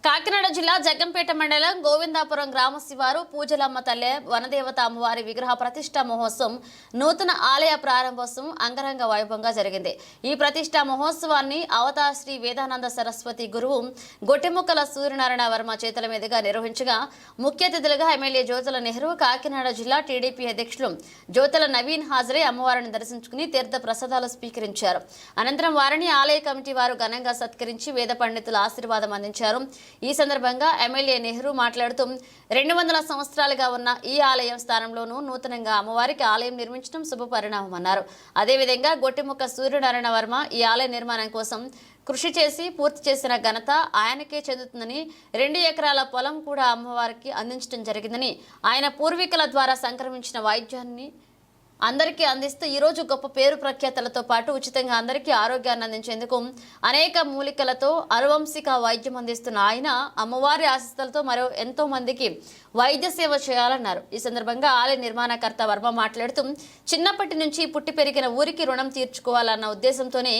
కాకినాడ జిల్లా జగ్గంపేట మండలం గోవిందాపురం గ్రామ శివారు పూజలమ్మ తల్లె వనదేవత అమ్మవారి విగ్రహ ప్రతిష్ఠా మహోత్సవం నూతన ఆలయ ప్రారంభోత్సవం అంగరంగ వైభవంగా జరిగింది. ఈ ప్రతిష్ఠా మహోత్సవాన్ని అవతార శ్రీ వేదానంద సరస్వతి గురువు గొట్టిముక్కల సూర్యనారాయణ వర్మ చేతుల మీదుగా నిర్వహించగా ముఖ్య అతిథులుగా ఎమ్మెల్యే జ్యోతుల నెహ్రూ, కాకినాడ జిల్లా టీడీపీ అధ్యక్షులు జ్యోతుల నవీన్ హాజరై అమ్మవారిని దర్శించుకుని తీర్థ ప్రసాదాలు స్వీకరించారు. అనంతరం వారిని ఆలయ కమిటీ వారు ఘనంగా సత్కరించి వేద పండితుల ఆశీర్వాదం అందించారు. ఈ సందర్భంగా ఎమ్మెల్యే నెహ్రూ మాట్లాడుతూ 200 సంవత్సరాలుగా ఉన్న ఈ ఆలయం స్థానంలోనూ నూతనంగా అమ్మవారికి ఆలయం నిర్మించడం శుభ పరిణామమన్నారు. అదేవిధంగా గొట్టిముక్క సూర్యనారాయణ వర్మ ఈ ఆలయ నిర్మాణం కోసం కృషి చేసి పూర్తి చేసిన ఘనత ఆయనకే చెందుతుందని, 2 ఎకరాల పొలం కూడా అమ్మవారికి అందించడం జరిగిందని, ఆయన పూర్వీకుల ద్వారా సంక్రమించిన వైద్యాన్ని అందరికీ అందిస్తూ ఈరోజు గొప్ప పేరు ప్రఖ్యాతలతో పాటు ఉచితంగా అందరికీ ఆరోగ్యాన్ని అందించేందుకు అనేక మూలికలతో అనువంశిక వైద్యం అందిస్తున్న ఆయన అమ్మవారి ఆశీస్సులతో మరో ఎంతో మందికి వైద్య సేవ చేయాలన్నారు. ఈ సందర్భంగా ఆలయ నిర్మాణకర్త వర్మ మాట్లాడుతూ చిన్నప్పటి నుంచి పుట్టి పెరిగిన ఊరికి రుణం తీర్చుకోవాలన్న ఉద్దేశంతోనే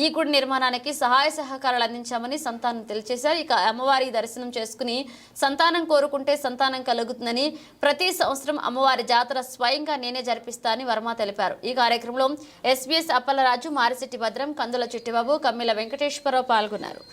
ఈ గుడి నిర్మాణానికి సహాయ సహకారాలు అందించామని సంతానం తెలియజేశారు. ఇక అమ్మవారి దర్శనం చేసుకుని సంతానం కోరుకుంటే సంతానం కలుగుతుందని, ప్రతి సంవత్సరం అమ్మవారి జాతర స్వయంగా నేనే జరిపిస్తానని వర్మ తెలిపారు. ఈ కార్యక్రమంలో ఎస్బీఎస్ అప్పలరాజు, మారిశెట్టి భద్రం, కందుల చిట్టిబాబు, కమ్మిల వెంకటేశ్వరరావు పాల్గొన్నారు.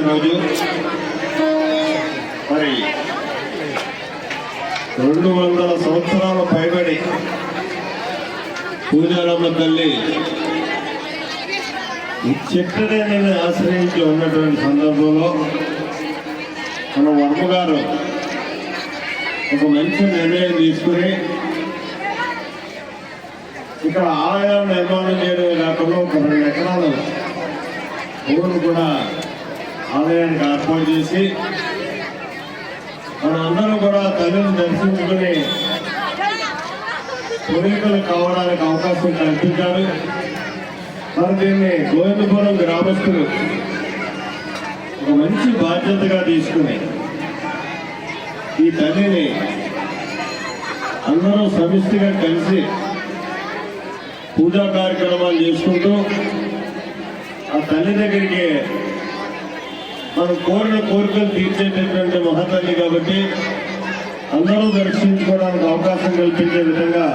రోజు మరి 200 సంవత్సరాల పైబడి పూజారమ్మ తల్లి చెట్టనేని ఆశ్రయించి ఉన్నటువంటి సందర్భంలో మన వర్మ గారు ఒక మంచి నిర్ణయం తీసుకుని ఇక్కడ ఆలయాలు నిర్మాణం చేయడమే కాకుండా ఒక 2 ఎకరాలు భూములు కూడా ఆలయానికి ఏర్పాటు చేసి మన అందరూ కూడా తల్లిని దర్శించుకుని పూర్వీకులు కావడానికి అవకాశం కల్పించారు. మరి దీన్ని గోవిందపురం గ్రామస్తులు ఒక మంచి బాధ్యతగా తీసుకుని ఈ తల్లిని అందరూ సమిష్టిగా కలిసి పూజా కార్యక్రమాలు చేసుకుంటూ ఆ తల్లి దగ్గరికి మనం కోరిన కోరికలు తీర్చేటటువంటి మహాతల్లి కాబట్టి అందరూ దర్శించుకోవడానికి అవకాశం కల్పించే విధంగా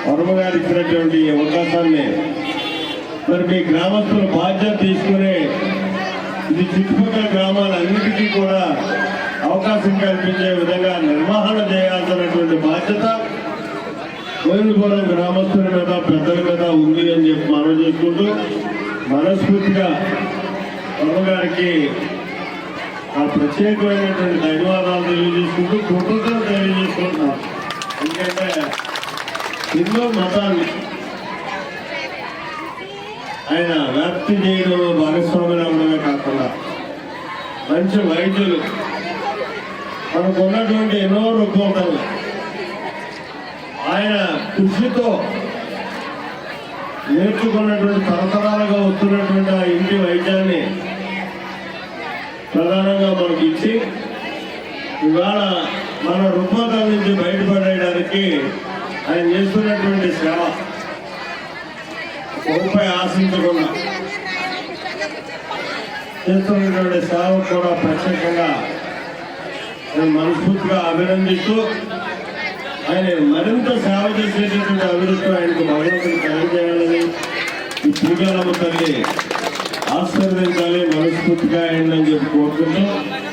వర్మ గారు ఇచ్చినటువంటి అవకాశాన్ని మరి మీ గ్రామస్తులు బాధ్యత తీసుకుని ఇది చుట్టుపక్కల గ్రామాలన్నిటికీ కూడా అవకాశం కల్పించే విధంగా నిర్వహణ చేయాల్సినటువంటి బాధ్యత గోవిందపురం గ్రామస్తుల మీద, పెద్దల మీద ఉంది అని చెప్పి మనం చేసుకుంటూ మనస్ఫూర్తిగా వర్మ గారికి ఆ ప్రత్యేకమైనటువంటి ధన్యవాదాలు తెలియజేసుకుంటూ కృతజ్ఞతలు తెలియజేసుకుంటున్నాం. ఎందుకంటే హిందూ మతాన్ని ఆయన వ్యాప్తి చేయడంలో భాగస్వాములు అవ్వడమే కాకుండా మంచి వైద్యులు, మనకున్నటువంటి ఎన్నో రుగ్మతలు ఆయన కృషితో నేర్చుకున్నటువంటి తరతరాలుగా వస్తున్నటువంటి ఆ ఇంటి వైద్యాన్ని ప్రధానంగా మనకి ఇచ్చి ఇవాళ మన రుగ్మతల నుంచి బయటపడేయడానికి ఆయన చేస్తున్నటువంటి సేవ రూపాయి ఆశించకుండా చేస్తున్నటువంటి సేవ కూడా ప్రత్యేకంగా నేను మనస్ఫూర్తిగా అభినందిస్తూ ఆయన మరింత సేవ చేసేటటువంటి అభివృద్ధి ఆయనకు భగవంతుని కలిగజేయాలని ఈ పూజలమ్మ తల్లి ఆశీర్వదించాలి మనస్ఫూర్తిగా అయిందని చెప్పి కోరుకుంటూ